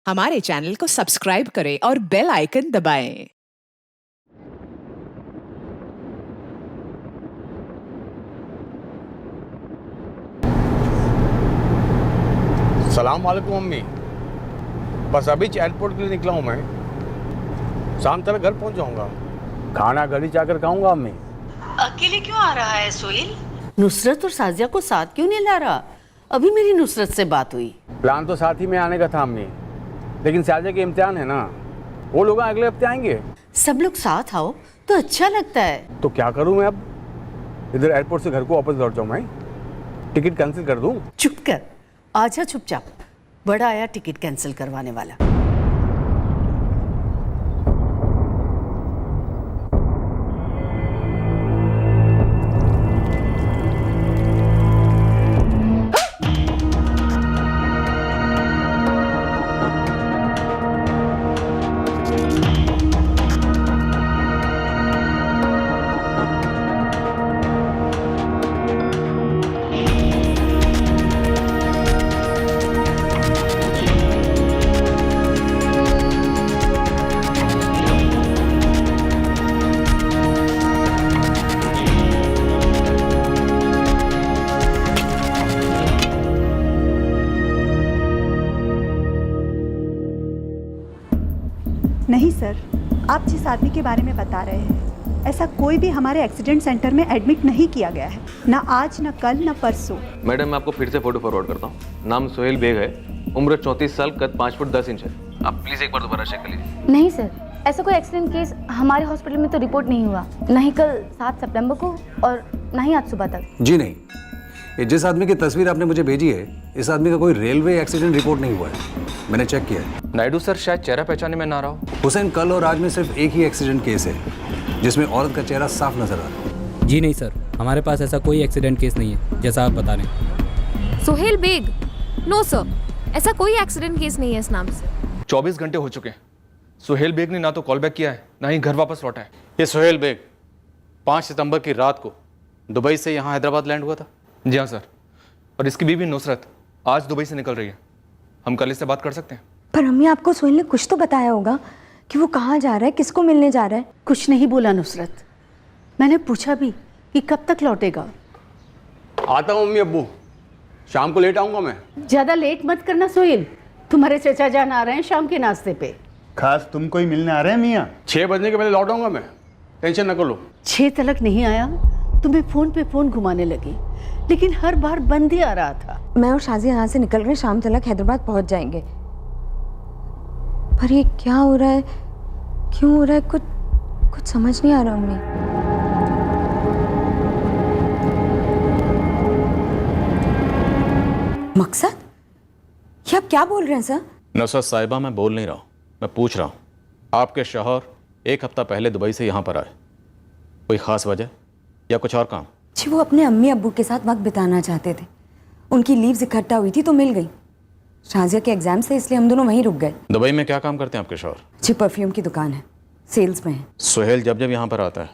हमारे चैनल को सब्सक्राइब करें और बेल आइकन दबाएं। सलाम वालेकुम अम्मी। बस अभी एयरपोर्ट के लिए निकला हूँ मैं। शाम तक घर पहुँच जाऊँगा। खाना घर ही जाकर खाऊंगा अम्मी। अकेले क्यों आ रहा है सोहेल? नुसरत और साजिया को साथ क्यों नहीं ला रहा? अभी मेरी नुसरत से बात हुई। प्लान तो साथ ही में आने का था अम्मी, लेकिन साजिया के इम्तिहान है ना, वो लोग अगले हफ्ते आएंगे। सब लोग साथ आओ तो अच्छा लगता है। तो क्या करूँ मैं अब? इधर एयरपोर्ट से घर को वापस लौट जाऊँ मैं? टिकट कैंसिल कर दूँ? चुप कर, आजा चुपचाप। बड़ा आया टिकट कैंसिल करवाने वाला। नहीं सर, आप जिस आदमी के बारे में बता रहे हैं, ऐसा कोई भी हमारे एक्सीडेंट सेंटर में एडमिट नहीं किया गया है। ना आज, ना कल, ना परसों। मैडम, मैं आपको फिर से फोटो फॉरवर्ड करता हूँ। नाम सोहेल बेग है, उम्र 34 साल, कद 5 फुट 10 इंच है। आप प्लीज़ एक बार दोबारा चेक कर लीजिए। नहीं सर, ऐसा कोई एक्सीडेंट केस हमारे हॉस्पिटल में तो रिपोर्ट नहीं हुआ, ना ही कल 7 सितंबर को और ना ही आज सुबह तक। जी नहीं, ये जिस आदमी की तस्वीर आपने मुझे भेजी है, इस आदमी का कोई रेलवे एक्सीडेंट रिपोर्ट नहीं हुआ है। मैंने चेक किया है। नायडू सर, शायद चेहरा पहचाने में ना रहा हो। हुसैन, कल और आज में सिर्फ एक ही एक्सीडेंट केस है जिसमें औरत का चेहरा साफ नजर आ रहा है। जी नहीं सर, हमारे पास ऐसा कोई एक्सीडेंट केस नहीं है जैसा आप बता रहे हैं। सोहेल बेग? नो सर, ऐसा कोई एक्सीडेंट केस नहीं है इस नाम से। 24 घंटे हो चुके हैं। सोहेल बेग ने ना तो कॉल बैक किया है, ना ही घर वापस लौटा है। ये सोहेल बेग 5 सितंबर की रात को दुबई से यहाँ हैदराबाद लैंड हुआ था। जी हाँ सर, और इसकी बीवी नुसरत आज दुबई से निकल रही है। हम कल इससे बात कर सकते हैं। पर अम्मी, आपको सोहेल ने कुछ तो बताया होगा कि वो कहाँ जा रहा है, किसको मिलने जा रहा है। कुछ नहीं बोला नुसरत। मैंने पूछा भी कि कब तक लौटेगा। आता हूँ अम्मी अब्बू, शाम को लेट आऊँगा मैं। ज्यादा लेट मत करना सोहेल, तुम्हारे चचा जान आ रहे हैं शाम के नाश्ते पे। खास तुमको ही मिलने आ रहे हैं मियाँ? 6 बजने के पहले लौट आऊँगा मैं, टेंशन न कर लो। 6 तक नहीं आया, तुम्हें फोन पे फोन घुमाने लगी, लेकिन हर बार बंद ही आ रहा था। मैं और शाजिया यहाँ से निकल रहे, शाम तक हैदराबाद पहुँच जाएंगे। पर ये क्या हो रहा है, क्यों हो रहा है, कुछ समझ नहीं आ रहा अम्मी। मकसद, ये आप क्या बोल रहे हैं सर? नुसरत साहिबा, मैं बोल नहीं रहा हूँ, मैं पूछ रहा हूँ। आपके शौहर 1 हफ्ता पहले दुबई से यहाँ पर आए, कोई ख़ास वजह या कुछ और काम? जी, वो अपने अम्मी अब्बू के साथ वक्त बिताना चाहते थे। उनकी लीव्स इकट्ठा हुई थी तो मिल गई। शाजिया के एग्जाम्स थे, इसलिए हम दोनों वहीं रुक गए। दुबई में क्या काम करते हैं आपके शौहर? जी, परफ्यूम की दुकान है, सेल्स में है। सोहेल जब जब यहाँ पर आता है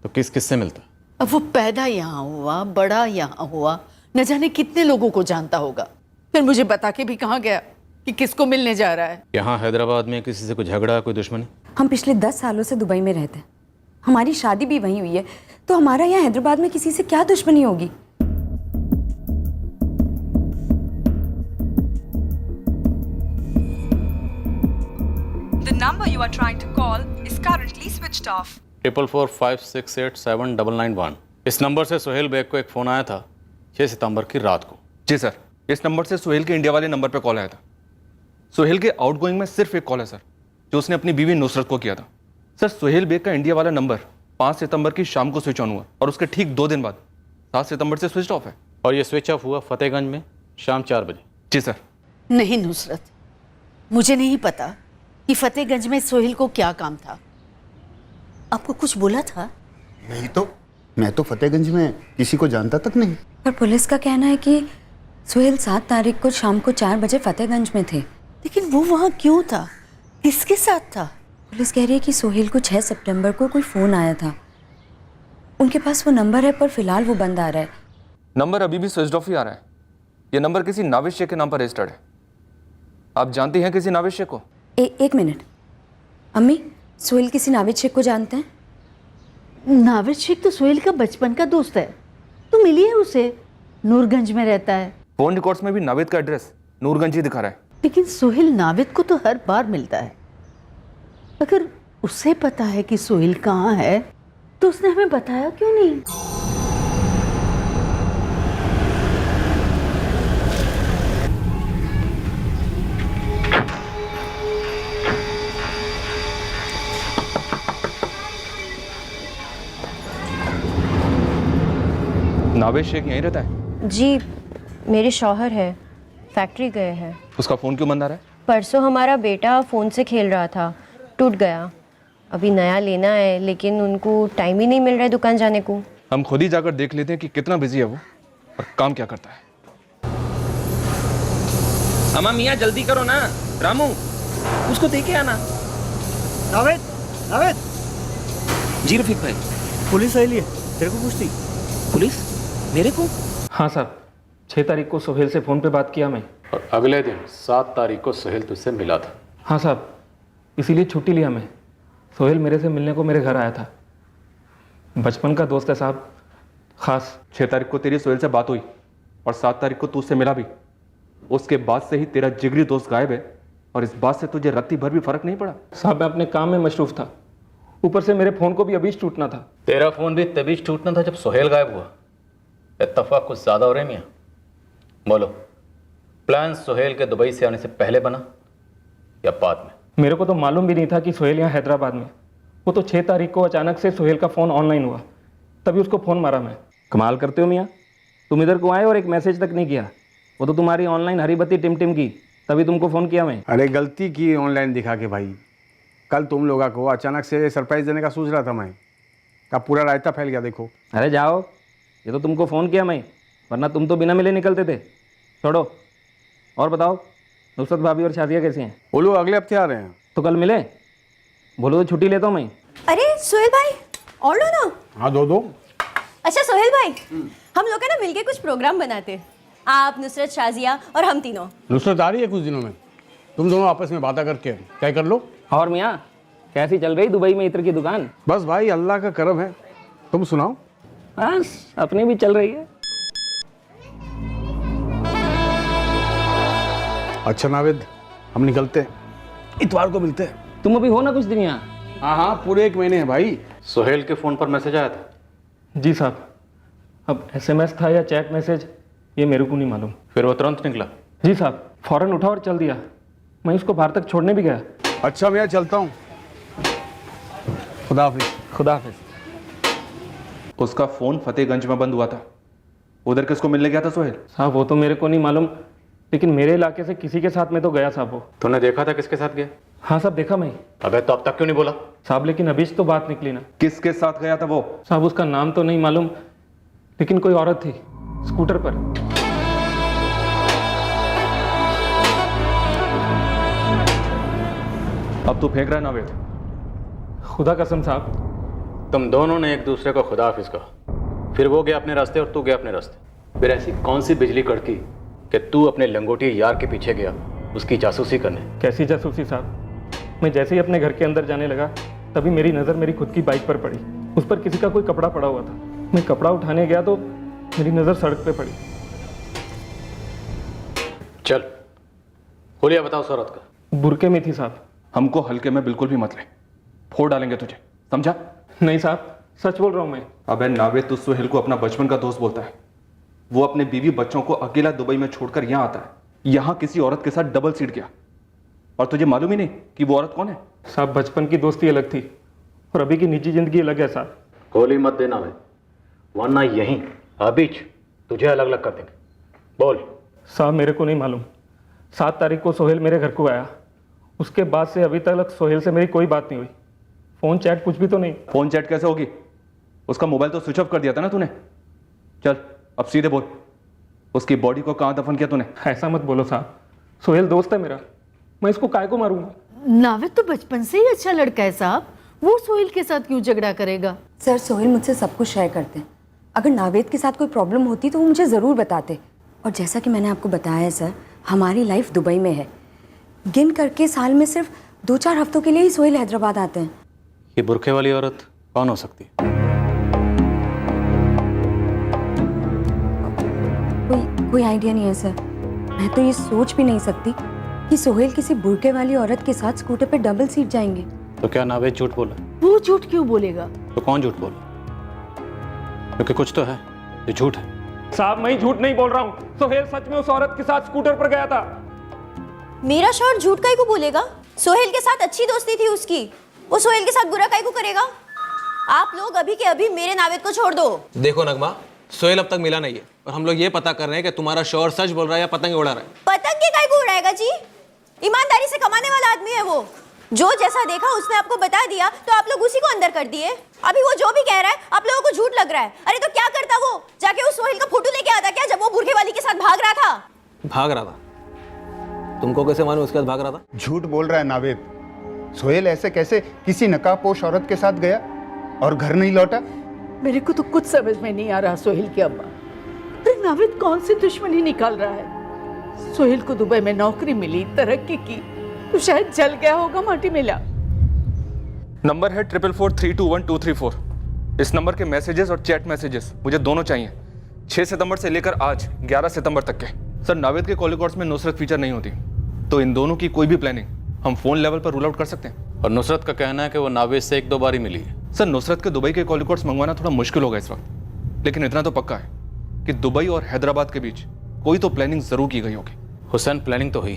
तो किस किस से मिलता है? अब वो पैदा यहाँ हुआ, बड़ा यहाँ हुआ, न जाने कितने लोगों को जानता होगा। फिर मुझे बता के भी कहाँ गया कि किसको मिलने जा रहा है। यहाँ हैदराबाद में किसी से कोई झगड़ा, कोई दुश्मनी? हम पिछले 10 सालों से दुबई में रहते हैं, हमारी शादी भी वहीं हुई है, तो हमारा यहाँ हैदराबाद में किसी से क्या दुश्मनी होगी? The number you are trying to call is currently switched off. 44456879991। इस नंबर से सोहेल बेग को एक फ़ोन आया था 6 सितंबर की रात को। जी सर, इस नंबर से सोहेल के इंडिया वाले नंबर पर कॉल आया था। सोहेल के आउटगोइंग में सिर्फ एक कॉल है सर, जो उसने अपनी बीवी नुसरत को किया था। सर, सोहेल बेग का इंडिया वाला नंबर 5 सितंबर की शाम को स्विच ऑन हुआ और उसके ठीक 2 दिन बाद 7 सितंबर से स्विच ऑफ है। और ये स्विच ऑफ हुआ फतेहगंज में शाम 4 बजे। जी सर। नहीं नुसरत, मुझे नहीं पता कि फतेहगंज में सोहेल को क्या काम था। आपको कुछ बोला था? नहीं तो, मैं तो फतेहगंज में किसी को जानता तक नहीं। पर पुलिस का कहना है कि सोहेल 7 तारीख को शाम को 4 बजे फतेहगंज में थे। लेकिन वो वहाँ क्यों था, किसके साथ था? पुलिस कह रही है कि सोहेल को 6 सितंबर को कोई फ़ोन आया था। उनके पास वो नंबर है, पर फिलहाल वो बंद आ रहा है। नंबर अभी भी स्विच ऑफ ही आ रहा है। ये नंबर किसी नाविश शेख के नाम पर रजिस्टर्ड है। आप जानती हैं किसी नावेद शेख को? एक मिनट अम्मी, सोहेल किसी नावेद शेख को जानते हैं? नावेद शेख तो सोहेल का बचपन का दोस्त है, तो मिली है उसे, नूरगंज में रहता है। फोन रिकॉर्ड्स में भी नावेद का एड्रेस नूरगंज ही दिखा रहा है। लेकिन सोहेल नावेद को तो हर बार मिलता है। अगर उसे पता है कि सोहेल कहाँ है तो उसने हमें बताया क्यों नहीं? नावेद शेख यहीं रहता है? जी, मेरे शौहर है, फैक्ट्री गए हैं। उसका फ़ोन क्यों बंद आ रहा है? परसों हमारा बेटा फ़ोन से खेल रहा था, टूट गया। अभी नया लेना है, लेकिन उनको टाइम ही नहीं मिल रहा है दुकान जाने को। हम खुद ही जाकर देख लेते हैं कि कितना बिजी है वो और काम क्या करता है। अम्मा मियाँ जल्दी करो ना, रामू उसको देके आना। नावेद, नावेद। जी रफीक भाई। पुलिस आई है, तेरे को पूछती? पुलिस? मेरे को? हाँ साहब, 6 तारीख को सोहेल से फ़ोन पे बात किया मैं। और अगले दिन 7 तारीख को सोहेल तुझसे मिला था। हाँ साहब, इसीलिए छुट्टी लिया मैं। सोहेल मेरे से मिलने को मेरे घर आया था। बचपन का दोस्त है साहब, ख़ास। 6 तारीख को तेरी सोहेल से बात हुई और 7 तारीख को तू उससे मिला भी। उसके बाद से ही तेरा जिगरी दोस्त गायब है और इस बात से तुझे रत्ती भर भी फर्क नहीं पड़ा। साहब मैं अपने काम में मशरूफ़ था, ऊपर से मेरे फ़ोन को भी अभी टूटना था। तेरा फ़ोन भी तभी टूटना था जब सोहेल गायब हुआ। इत्तेफाक कुछ ज़्यादा हो रहे मियाँ। बोलो, प्लान सोहेल के दुबई से आने से पहले बना या बाद में? मेरे को तो मालूम भी नहीं था कि सोहेल यहाँ हैदराबाद में। वो तो 6 तारीख को अचानक से सोहेल का फ़ोन ऑनलाइन हुआ, तभी उसको फ़ोन मारा मैं। कमाल करते हो मियाँ, तुम इधर को आए और एक मैसेज तक नहीं किया। वो तो तुम्हारी ऑनलाइन हरी बत्ती टिम की, तभी तुमको फ़ोन किया मैं। अरे गलती की ऑनलाइन दिखा के भाई। कल तुम लोगों को अचानक से सरप्राइज़ देने का सोच रहा था मैं, अब पूरा रायता फैल गया देखो। अरे जाओ, ये तो तुमको फ़ोन किया मैं, वरना तुम तो बिना मिले निकलते थे। छोड़ो, और बताओ नुसरत भाभी और शादिया कैसी हैं? वो लोग अगले हफ्ते आ रहे हैं। तो कल मिले? बोलो तो छुट्टी लेता हूँ मैं। अरे सोहेल भाई, और लो ना। हाँ दो। अच्छा सोहेल भाई, हम लोग है ना मिलके कुछ प्रोग्राम बनाते, आप, नुसरत, शाजिया और हम तीनों। नुसरत आ रही है कुछ दिनों में, तुम दोनों आपस में बातें करके तय कर लो। और मियाँ कैसी चल रही दुबई में इत्र की दुकान? बस भाई अल्लाह का करम है, तुम सुनाओ। बस अपनी भी चल रही है। अच्छा नावेद, हम निकलते हैं, इतवार को मिलते हैं। तुम अभी हो ना कुछ दिन यहाँ? हाँ, पूरे 1 महीने हैं भाई। सोहेल के फ़ोन पर मैसेज आया था? जी साहब, अब SMS था या चैट मैसेज ये मेरे को नहीं मालूम। फिर वो तुरंत निकला? जी साहब, फ़ौरन उठा और चल दिया। मैं उसको बाहर तक छोड़ने भी गया। अच्छा मैं चलता हूँ, खुदा हाफिज़। खुदा हाफिज़। उसका फ़ोन फतेहगंज में बंद हुआ था, उधर किसको मिलने गया था सोहेल? साहब वो तो मेरे को नहीं मालूम, लेकिन मेरे इलाके से किसी के साथ में तो गया साहब वो। तूने देखा था किसके साथ गया? हाँ साहब देखा मैं। अबे तो अब तक क्यों नहीं बोला? साहब लेकिन अभी तो बात निकली ना। किसके साथ गया था वो? साहब उसका नाम तो नहीं मालूम, लेकिन कोई औरत थी स्कूटर पर। अब तो फेंक रहा है नावेद। खुदा कसम साहब। तुम दोनों ने एक दूसरे को खुदा हाफिज कहा, फिर वो गया अपने रास्ते और तू गया अपने रास्ते। फिर ऐसी कौन सी बिजली कड़की कि तू अपने लंगोटी यार के पीछे गया उसकी जासूसी करने? कैसी जासूसी साहब? मैं जैसे ही अपने घर के अंदर जाने लगा तभी मेरी नज़र मेरी खुद की बाइक पर पड़ी। उस पर किसी का कोई कपड़ा पड़ा हुआ था। मैं कपड़ा उठाने गया तो मेरी नज़र सड़क पे पड़ी। चल हुलिया बताओ उस औरत का। बुरके में थी साहब। हमको हल्के में बिल्कुल भी मत ले, फोड़ डालेंगे तुझे, समझा? नहीं साहब, सच बोल रहा हूँ मैं। अबे नावेद तो सोहेल को अपना बचपन का दोस्त बोलता है। वो अपने बीवी बच्चों को अकेला दुबई में छोड़कर यहाँ आता है, यहाँ किसी औरत के साथ डबल सीट गया, और तुझे मालूम ही नहीं कि वो औरत कौन है? साहब बचपन की दोस्ती अलग थी और अभी की निजी जिंदगी अलग है साहब। गोली मत देना वे, वरना यहीं अभी तुझे अलग अलग कर देंगे। बोल। साहब मेरे को नहीं मालूम। 7 तारीख को सोहेल मेरे घर को आया, उसके बाद से अभी तक सोहेल से मेरी कोई बात नहीं हुई। फ़ोन चैट कुछ भी तो नहीं। फ़ोन चैट कैसे होगी? उसका मोबाइल तो स्विच ऑफ कर दिया था ना तूने। चल अब सीधे बोल, उसकी बॉडी को कहाँ दफन किया तूने? ऐसा मत बोलो साहब, सोहेल दोस्त है मेरा, मैं इसको काय को मारूंगा? नावेद तो बचपन से ही अच्छा लड़का है साहब, वो सोहेल के साथ क्यों झगड़ा करेगा? सर सोहेल मुझसे सब कुछ शेयर करते हैं। अगर नावेद के साथ कोई प्रॉब्लम होती तो वो मुझे ज़रूर बताते। और जैसा कि मैंने आपको बताया है सर, हमारी लाइफ दुबई में है, गिन करके साल में सिर्फ 2-4 हफ्तों के लिए ही सोहेल हैदराबाद आते हैं। ये बुरखे वाली औरत कौन हो सकती है? कोई आइडिया नहीं है सर। मैं तो ये सोच भी नहीं सकती कि सोहेल किसी बुरके वाली औरत के साथ स्कूटर पे डबल सीट जाएंगे। तो क्या नावेद झूठ बोला? वो झूठ क्यों बोलेगा? तो कौन झूठ बोला? क्योंकि कुछ तो है जो झूठ है। साहब मैं झूठ नहीं बोल रहा हूँ, सोहेल सच में उस औरत के साथ स्कूटर पर गया था। मेरा शौहर झूठ काहे को बोलेगा? सोहेल के साथ अच्छी दोस्ती थी उसकी, वो सोहेल के साथ बुरा काहे को करेगा? आप लोग अभी के अभी मेरे नावेद को छोड़ दो। देखो नगमा, सोहेल अब तक मिला नहीं है और हम लोग ये पता कर रहे हैं कि तुम्हारा शौहर सच बोल रहा है या पतंग उड़ा रहा है। पतंग के काहे को उड़ाएगा जी? ईमानदारी से कमाने वाला आदमी है वो। जो जैसा देखा उसने आपको बता दिया तो आप लोग उसी को अंदर कर दिए। अभी वो जो भी कह रहा है आप लोगों को झूठ लग रहा है। अरे तो क्या करता वो? जाके उस सोहेल का फोटो लेके आता क्या जब वो बुरखे वाली के साथ भाग रहा था? भाग रहा था? तुमको कैसे मालूम उसके साथ भाग रहा था? झूठ बोल रहा है नावेद। सोहेल ऐसे कैसे किसी नकाबपोश औरत के साथ गया और घर नहीं लौटा? मेरे को तो कुछ समझ में नहीं आ रहा सोहेल की अम्मा। अरे नावेद कौन सी दुश्मनी निकाल रहा है? सोहेल को दुबई में नौकरी मिली, तरक्की की, तो शायद जल गया होगा माटी मिला। नंबर है 444321234। इस नंबर के मैसेजेस और चैट मैसेजेस मुझे दोनों चाहिए, 6 सितंबर से लेकर आज 11 सितंबर तक के। सर नावेद के कॉल रिकॉर्ड्स में नुसरत फीचर नहीं होती, तो इन दोनों की कोई भी प्लानिंग हम फोन लेवल पर रूल आउट कर सकते हैं। और नुसरत का कहना है कि वो नावेद से 1-2 बार ही मिली है। सर नुसरत के दुबई के कॉल रिकॉर्ड्स मंगवाना थोड़ा मुश्किल होगा इस वक्त, लेकिन इतना तो पक्का है कि दुबई और हैदराबाद के बीच कोई तो प्लानिंग जरूर की गई होगी। हुसैन प्लानिंग तो हुई,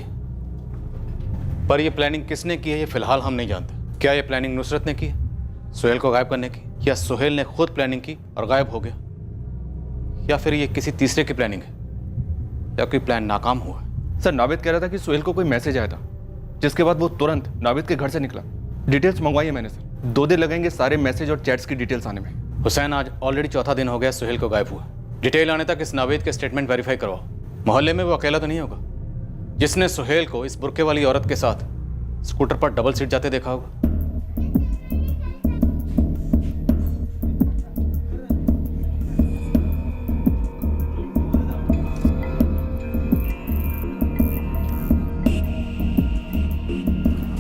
पर यह प्लानिंग किसने की है ये फिलहाल हम नहीं जानते। क्या ये प्लानिंग नुसरत ने की है सोहेल को गायब करने की, या सोहेल ने खुद प्लानिंग की और गायब हो गया, या फिर ये किसी तीसरे की प्लानिंग है, या कोई प्लान नाकाम हुआ है? सर नावेद कह रहा था कि सोहेल को कोई मैसेज आया था, जिसके बाद वो तुरंत नावेद के घर से निकला। डिटेल्स मंगवाई है मैंने सर, 2 दिन लगेंगे सारे मैसेज और चैट्स की डिटेल्स आने में। हुसैन आज ऑलरेडी चौथा दिन हो गया सोहेल को गायब हुआ। डिटेल आने तक इस नावेद के स्टेटमेंट वेरीफाई करवाओ। मोहल्ले में वो अकेला तो नहीं होगा जिसने सोहेल को इस बुरके वाली औरत के साथ स्कूटर पर डबल सीट जाते देखा होगा।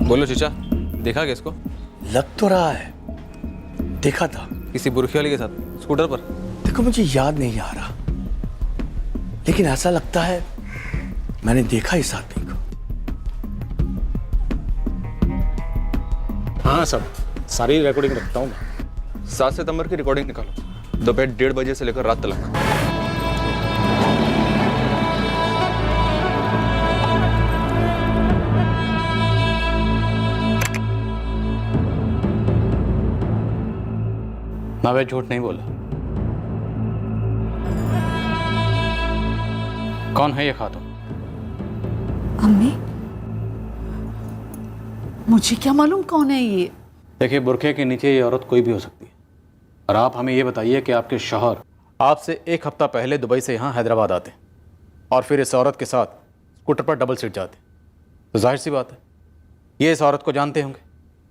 बोलो चीचा, देखा क्या इसको? लग तो रहा है, देखा था किसी बुरखे वाली के साथ स्कूटर पर। देखो मुझे याद नहीं आ रहा, लेकिन ऐसा लगता है मैंने देखा इस आदमी को। हाँ सब सारी रिकॉर्डिंग रखता हूँ मैं। 7 सितंबर की रिकॉर्डिंग निकालो, दोपहर 1:30 बजे से लेकर रात तक। नावेद झूठ नहीं बोला। कौन है ये खातून? अम्मी, मुझे क्या मालूम कौन है ये? देखिए, बुरखे के नीचे ये औरत कोई भी हो सकती है, और आप हमें ये बताइए कि आपके शौहर आपसे 1 हफ्ता पहले दुबई से यहाँ हैदराबाद आते और फिर इस औरत के साथ स्कूटर पर डबल सीट जाते, तो जाहिर सी बात है ये इस औरत को जानते होंगे।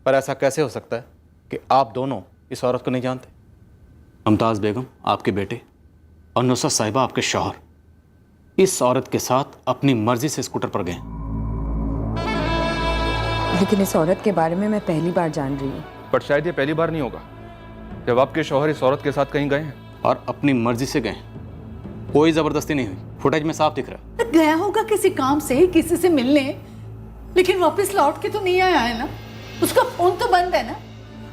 पर ऐसा कैसे हो सकता है कि आप दोनों इस औरत को नहीं जानते? मुमताज़ बेगम आपके बेटे और नुसरत साहिबा आपके शौहर इस औरत के साथ अपनी मर्जी से स्कूटर पर गए। लेकिन इस औरत के बारे में मैं पहली बार जान रही हूँ। पर शायद ये पहली बार नहीं होगा जब आपके शौहर इस औरत के साथ कहीं गए हैं और अपनी मर्जी से गए। कोई जबरदस्ती नहीं हुई, फुटेज में साफ दिख रहा है। गया होगा किसी काम से, किसी से मिलने, लेकिन वापस लौट के तो नहीं आया है ना। उसका फोन तो बंद है ना।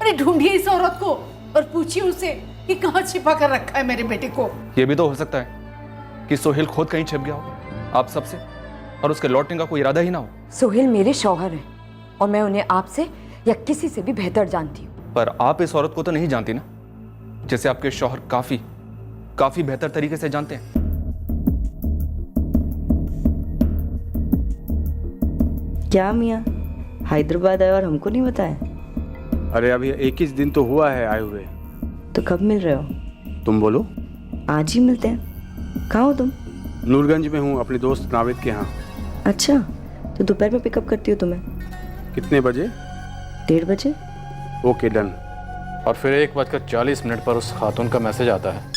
अरे ढूंढिए इस औरत को और पूछिए उसे कि कहाँ छिपा कर रखा है मेरे बेटे को। ये भी तो हो सकता है कि सोहेल खुद कहीं छिप गया हो आप सबसे और उसके लौटने का कोई इरादा ही ना हो। सोहेल मेरे शौहर हैं और मैं उन्हें आपसे या किसी से भी बेहतर जानती हूँ। पर आप इस औरत को तो नहीं जानती ना, जैसे आपके शौहर काफी बेहतर तरीके से जानते हैं। क्या मियाँ, हैदराबाद आए और हमको नहीं बताया? अरे अभी 21 दिन तो हुआ है आए हुए। तो कब मिल रहे हो? तुम बोलो। आज ही मिलते हैं। कहाँ हो तुम? नूरगंज में हूँ, अपने दोस्त नावेद के यहाँ। अच्छा, तो दोपहर में पिकअप करती हो तुम्हें। कितने बजे? 1:30 बजे। Okay done. और फिर 1:40 पर उस खातून का मैसेज आता है।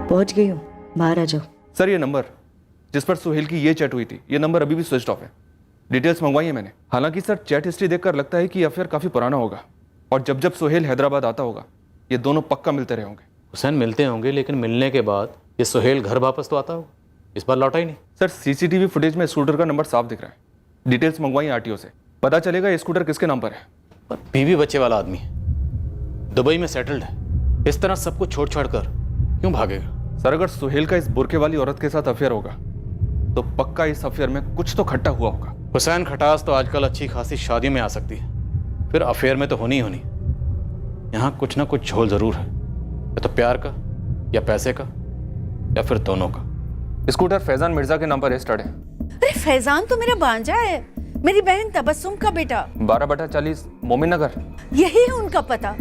पहुंच गई हूँ, बाहर आ जाओ। सर ये नंबर जिस पर सुहेल की ये चैट हुई थी, ये नंबर अभी भी स्विच ऑफ है। डिटेल्स मंगवाई है मैंने। हालांकि सर चैट हिस्ट्री देखकर लगता है कि ये अफेयर काफी पुराना होगा और जब जब सुहेल हैदराबाद आता होगा ये दोनों पक्का मिलते रहे होंगे। हुसैन मिलते होंगे, लेकिन मिलने के बाद ये सुहेल घर वापस तो आता होगा, इस बार लौटा ही नहीं। सर सीसीटीवी फुटेज में स्कूटर का नंबर साफ दिख रहा है। डिटेल्स मंगवाई आरटीओ से, पता चलेगा ये स्कूटर किसके नाम पर है। पर बीवी बच्चे वाला आदमी है, दुबई में सेटल्ड है, इस तरह सब कुछ छोड़ छाड़ कर क्यों भागेगा? सर अगर सुहेल का इस बुरके वाली औरत के साथ अफेयर होगा तो पक्का इस अफेयर में कुछ तो खट्टा हुआ होगा। हुसैन खटास तो आजकल अच्छी खासी शादी में आ सकती है, फिर अफेयर में तो होनी ही होनी। यहाँ कुछ ना कुछ झोल जरूर है, या तो प्यार का या पैसे का या फिर दोनों का। स्कूटर फैजान मिर्जा के नाम पर रजिस्टर्ड है। अरे फैजान तो मेरा भांजा है, मेरी बहन तबस्सुम का बेटा। 12/40 मोमिन नगर। यही है उनका पता।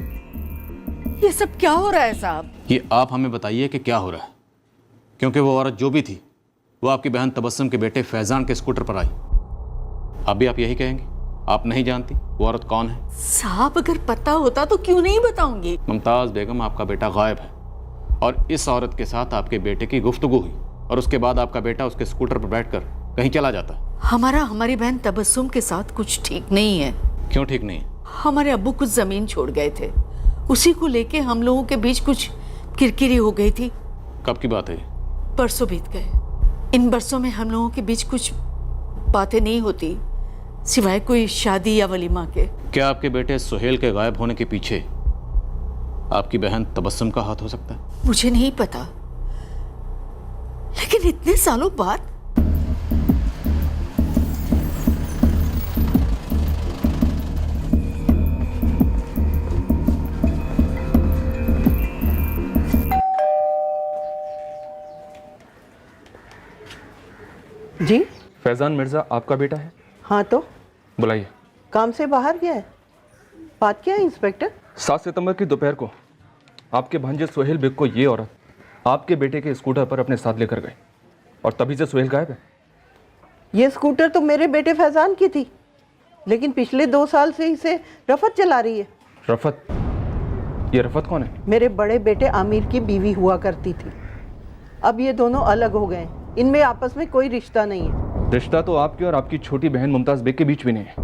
ये सब क्या हो रहा है साहब? ये आप हमें बताइए कि क्या हो रहा है, क्योंकि वो औरत जो भी थी वो आपकी बहन तबस्सुम के बेटे फैजान के स्कूटर पर आई। अभी आप यही कहेंगे आप नहीं जानती वो औरत कौन है? साहब अगर पता होता तो क्यों नहीं बताऊंगी। मुमताज बेगम, आपका बेटा गायब है और इस औरत के साथ आपके बेटे की गुफ्तगू हुई और उसके बाद आपका बेटा उसके स्कूटर पर बैठकर कहीं चला जाता है। हमारी बहन तबस्सुम के साथ कुछ ठीक नहीं है। क्यों ठीक नहीं है? हमारे अब्बू कुछ जमीन छोड़ गए थे, उसी को लेके हम लोगों के बीच कुछ किरकिरी हो गई थी। कब की बात है? परसों बीत गए। इन बरसों में हम लोगों के बीच कुछ बातें नहीं होती सिवाय कोई शादी या वलीमा के। क्या आपके बेटे सुहेल के गायब होने के पीछे आपकी बहन तबस्सुम का हाथ हो सकता है? मुझे नहीं पता, लेकिन इतने सालों बाद जी फैजान मिर्जा आपका बेटा है? हाँ तो बुलाइए। काम से बाहर गया है। बात क्या है इंस्पेक्टर? 7 सितंबर की दोपहर को आपके भांजे सुहेल बेग को ये औरत आपके बेटे के स्कूटर पर अपने साथ लेकर गई और तभी से सुहेल गायब है। ये स्कूटर तो मेरे बेटे फैजान की थी, लेकिन पिछले 2 साल से इसे रफत चला रही है। रफत? ये रफत कौन है? मेरे बड़े बेटे आमिर की बीवी हुआ करती थी। अब ये दोनों अलग हो गए, इनमें आपस में कोई रिश्ता नहीं है। रिश्ता तो आपकी और आपकी छोटी बहन मुमताज बेग के बीच भी नहीं है,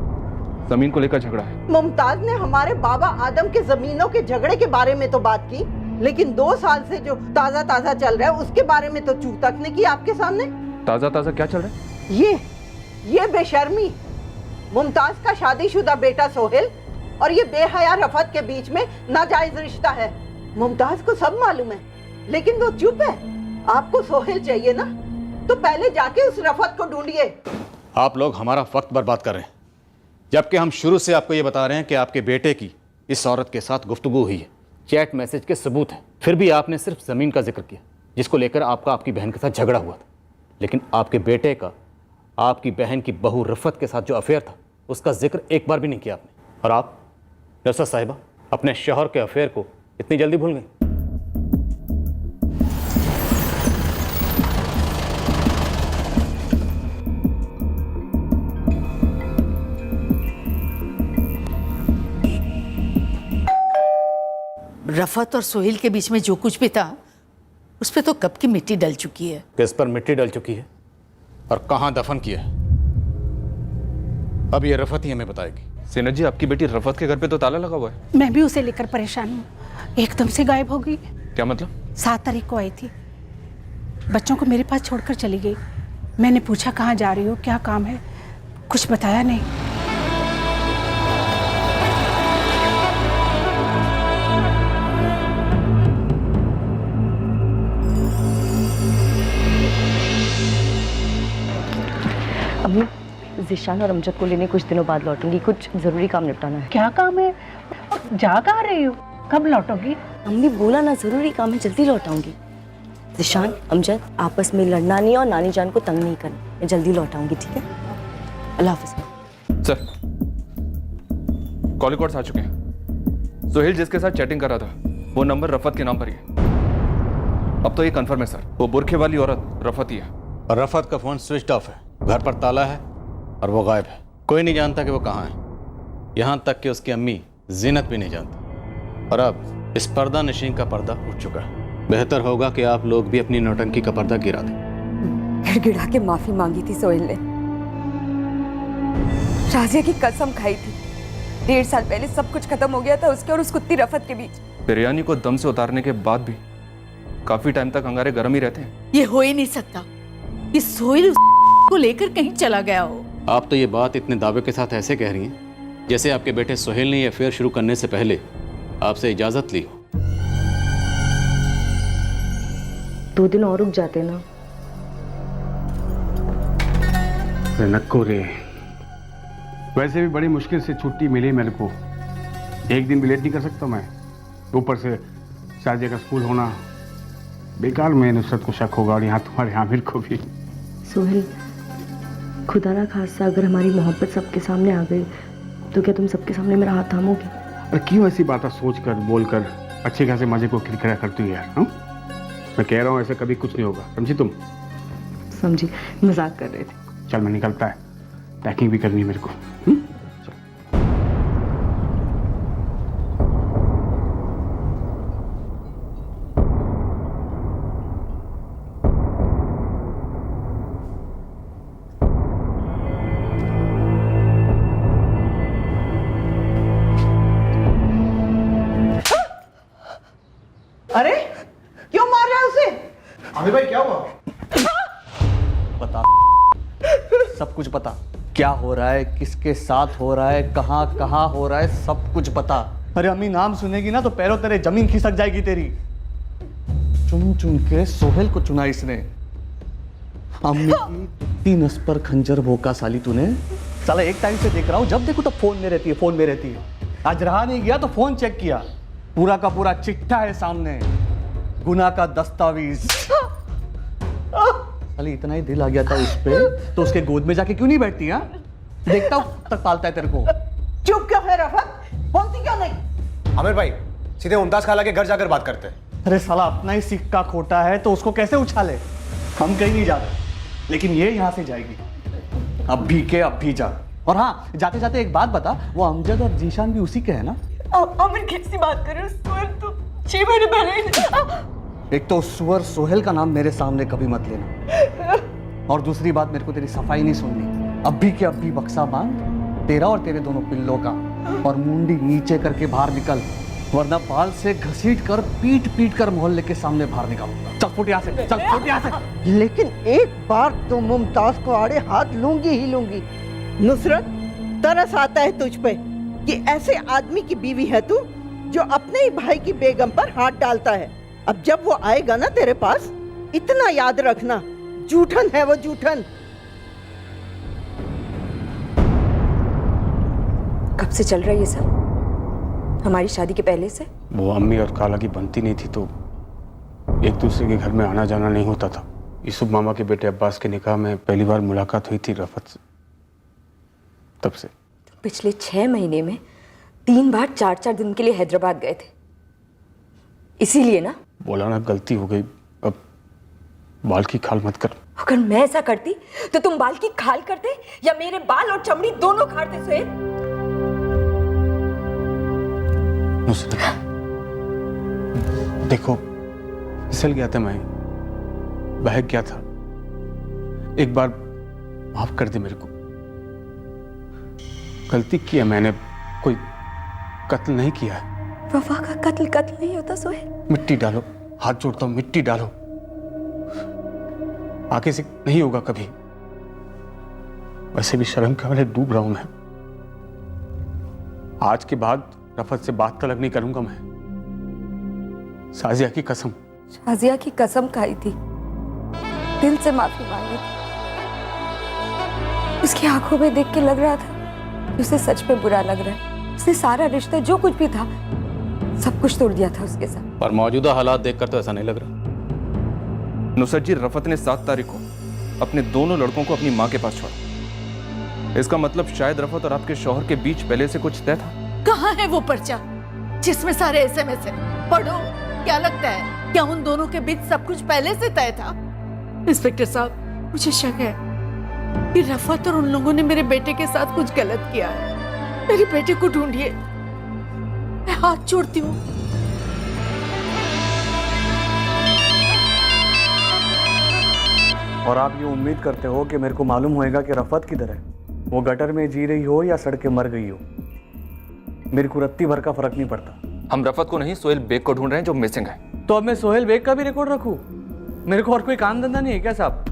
जमीन को लेकर झगड़ा है। मुमताज ने हमारे बाबा आदम के जमीनों के झगड़े के बारे में तो बात की, लेकिन 2 साल से जो ताजा चल रहा है उसके बारे में तो चूक तक नहीं की आपके सामने। ताजा क्या चल रहा है? ये बेशर्मी। मुमताज का शादीशुदा बेटा सोहेल और ये बेहया रफत के बीच में नाजायज रिश्ता है। मुमताज को सब मालूम है, लेकिन वो चुप है। आपको सोहेल चाहिए ना, तो पहले जाके उस रफत को ढूंढिए। आप लोग हमारा वक्त बर्बाद कर रहे हैं, जबकि हम शुरू से आपको ये बता रहे हैं कि आपके बेटे की इस औरत के साथ गुफ्तगू हुई है, चैट मैसेज के सबूत हैं। फिर भी आपने सिर्फ ज़मीन का जिक्र किया, जिसको लेकर आपकी बहन के साथ झगड़ा हुआ था। लेकिन आपके बेटे का आपकी बहन की बहू रफत के साथ जो अफेयर था उसका जिक्र एक बार भी नहीं किया आपने। और आप नसरत साहिबा अपने शौहर के अफेयर को इतनी जल्दी भूल गई? रफत और सोहेल के बीच में जो कुछ भी था उस पे तो कब की मिट्टी डल चुकी है। किस पर मिट्टी डल चुकी है और कहां दफन किया है, अब ये रफत ही हमें बताएगी। सीनत जी, आपकी बेटी रफत के घर पे तो ताला लगा हुआ है। मैं भी उसे लेकर परेशान हूँ, एकदम से गायब हो गई। क्या मतलब? 7 तारीख को आई थी, बच्चों को मेरे पास छोड़कर चली गई। मैंने पूछा कहाँ जा रही हो, क्या काम है, कुछ बताया नहीं। अम्मी, ज़िशान और अमजद को लेने कुछ दिनों बाद लौटूंगी, कुछ ज़रूरी काम निपटाना है। क्या काम है? जा कहाँ रही हो, कब लौटोगी? अम्मी बोला ना, ज़रूरी काम है, जल्दी लौट आऊंगी। ज़िशान, अमजद, आपस में लड़ना नहीं और नानी जान को तंग नहीं करना। मैं जल्दी लौट आऊंगी, ठीक है? अल्लाह हाफ़िज़। सर, कॉल रिकॉर्ड्स आ चुके हैं। सुहेल जिसके साथ चैटिंग कर रहा था वो नंबर रफत के नाम पर ही है। अब तो ये कंफर्म है सर, वो बुरखे वाली औरत रफत ही है। और रफत का फ़ोन स्विच ऑफ है, घर पर ताला है और वो गायब है। कोई नहीं जानता कि वो कहाँ है, यहाँ तक कि उसकी अम्मी जीनत भी नहीं जानती। और अब इस पर्दा नशीन का पर्दा उठ चुका है। बेहतर होगा कि आप लोग भी अपनी नौटंकी का पर्दा गिरा दें। गिड़गिड़ा के माफी मांगी थी सोहेल ने। राजिया की कसम खाई थी। 1.5 साल पहले सब कुछ खत्म हो गया था उसके और उस कुत्ती रफत के बीच। बिरयानी को दम से उतारने के बाद भी काफी टाइम तक अंगारे गर्म ही रहते हैं। ये हो ही नहीं सकता कि सोहेल को लेकर कहीं चला गया हो। आप तो ये बात इतने दावे के साथ ऐसे कह रही हैं जैसे आपके बेटे सोहेल ने ये अफेयर शुरू करने से पहले आपसे इजाजत ली हो। 2 दिन और रुक जाते ना। नक्को रे, वैसे भी बड़ी मुश्किल से छुट्टी मिली मेरे को। एक दिन भी लेट नहीं कर सकता मैं। ऊपर से शादी का स्कूल होना, बेकार में नुसरत को शक होगा और यहाँ तुम्हारे आमिर को भी। सोहेल, खुदा ना खासा अगर हमारी मोहब्बत सबके सामने आ गई तो क्या तुम सबके सामने मेरा हाथ थामोगे? अरे क्यों ऐसी बातें सोच कर बोल कर अच्छे खासे मजे को किरकिरा करती हो यार। हाँ, मैं कह रहा हूँ ऐसे कभी कुछ नहीं होगा, समझी तुम? समझी, मजाक कर रहे थे। चल मैं निकलता है, पैकिंग भी करनी है मेरे को। अरे क्यों मार रहा है उसे? अभी भाई क्या हुआ? बता, सब कुछ बता। क्या हो रहा है, किसके साथ हो रहा है, कहाँ कहाँ हो रहा है, सब कुछ बता। अरे अम्मी नाम सुनेगी ना तो पैरों तेरे जमीन खिसक जाएगी तेरी। चुन चुन के सोहेल को चुना इसने। अम्मी की नस पर खंजर भोंका साली तूने। साला एक टाइम से देख रहा हूँ, जब देखो तो फोन में रहती है, फोन में रहती है। आज रहा नहीं गया तो फोन चेक किया, पूरा का पूरा चिट्ठा है सामने, गुनाह का दस्तावेज। साली इतना ही दिल आ गया था उस पे तो उसके गोद में जाके क्यों नहीं बैठती? हाँ, देखता हूँ तक पालता है तेरे को। चुप क्यों है रफत? बोलती क्यों नहीं? आमिर भाई सीधे मुमताज खाला के घर जाकर बात करते हैं। अरे साला अपना ही सिक्का खोटा है तो उसको कैसे उछाले? हम कहीं नहीं जा रहे, लेकिन ये यहाँ से जाएगी। अब भी के अब भी जा। और हाँ, जाते जाते एक बात बता, वो अमजद और जीशान भी उसी के है ना? आमिर कैसी बात कर रहे हो? सोहेल तो 6 महीने पहले। एक तो सुअर सोहेल का नाम मेरे सामने कभी मत लेना, और दूसरी बात, मेरे को तेरी सफाई नहीं सुननी। अब भी के अब भी बक्सा बांध, तेरा और तेरे दोनों पिल्लों का, और मुंडी नीचे करके बाहर निकल, वरना बाल से घसीट कर पीट पीट कर मोहल्ले के सामने बाहर निकालूंगा। चल फुट यहाँ से, चल फुट यहाँ से। लेकिन एक बार तो मुमताज को आड़े हाथ लूंगी ही लूंगी। नुसरत, तरस आता है तुझ पे कि ऐसे आदमी की बीवी है तू जो अपने ही भाई की बेगम पर हाथ डालता है। अब जब वो आएगा ना तेरे पास, इतना याद रखना, जूठन है वो, जूठन। कब से चल रहा है ये सब? हमारी शादी के पहले से? वो अम्मी और खाला की बनती नहीं थी तो एक दूसरे के घर में आना जाना नहीं होता था। यूसुफ मामा के बेटे अब्बास के निकाह में पहली बार मुलाकात हुई थी रफत से, तब से। पिछले 6 महीने में 3 बार 4-4 दिन के लिए हैदराबाद गए थे, इसीलिए ना? बोला ना, गलती हो गई, अब बाल की खाल मत कर। अगर मैं ऐसा करती तो तुम बाल की खाल करते या मेरे बाल और चमड़ी दोनों खाते सोहेल? देखो, फिसल गया था मैं, बहक गया था। एक बार माफ कर दे मेरे को। गलती किया मैंने, कोई कत्ल नहीं किया है। वफा का कत्ल नहीं होता सोहेल। मिट्टी डालो, हाथ जोड़ता हूं, मिट्टी डालो। आगे से नहीं होगा कभी। वैसे भी शर्म के मारे डूब रहा हूं मैं। आज के बाद रफत से बात तलक नहीं करूंगा मैं। साजिया की कसम। शाजिया की कसम खाई थी, दिल से माफी मांगी थी। उसकी आंखों में देख के लग रहा था कि उसे सच में बुरा लग रहा है। उसने सारा रिश्ता, जो कुछ भी था, सब कुछ तोड़ दिया था उसके साथ। पर मौजूदा हालात देखकर तो ऐसा नहीं लग रहा। नुसरत जी, रफत ने 7 तारीख को अपने दोनों लड़कों को अपनी माँ के पास छोड़ा। इसका मतलब शायद रफत और आपके शौहर के बीच पहले से कुछ तय था। कहाँ है वो पर्चा जिसमें सारे SMS है? पढ़ो, क्या लगता है क्या उन दोनों के बीच सब कुछ पहले से तय था? इंस्पेक्टर साहब, मुझे शक है कि रफत और उन लोगों ने मेरे बेटे के साथ कुछ गलत किया है। मेरे बेटे को ढूंढिए, मैं हाथ जोड़ती हूँ। और आप ये उम्मीद करते हो कि मेरे को मालूम होएगा कि रफ़त किधर है, वो गटर में जी रही हो या सड़क के मर गई हो। मेरे को रत्ती भर का फर्क नहीं पड़ता। हम रफ़त को नहीं, सोहेल बेग को ढूंढ रहे हैं जो मिसिंग है। तो अब मैं सोहेल बेग का भी रिकॉर्ड रखूं? मेरे को और कोई काम धंधा नहीं है क्या साहब?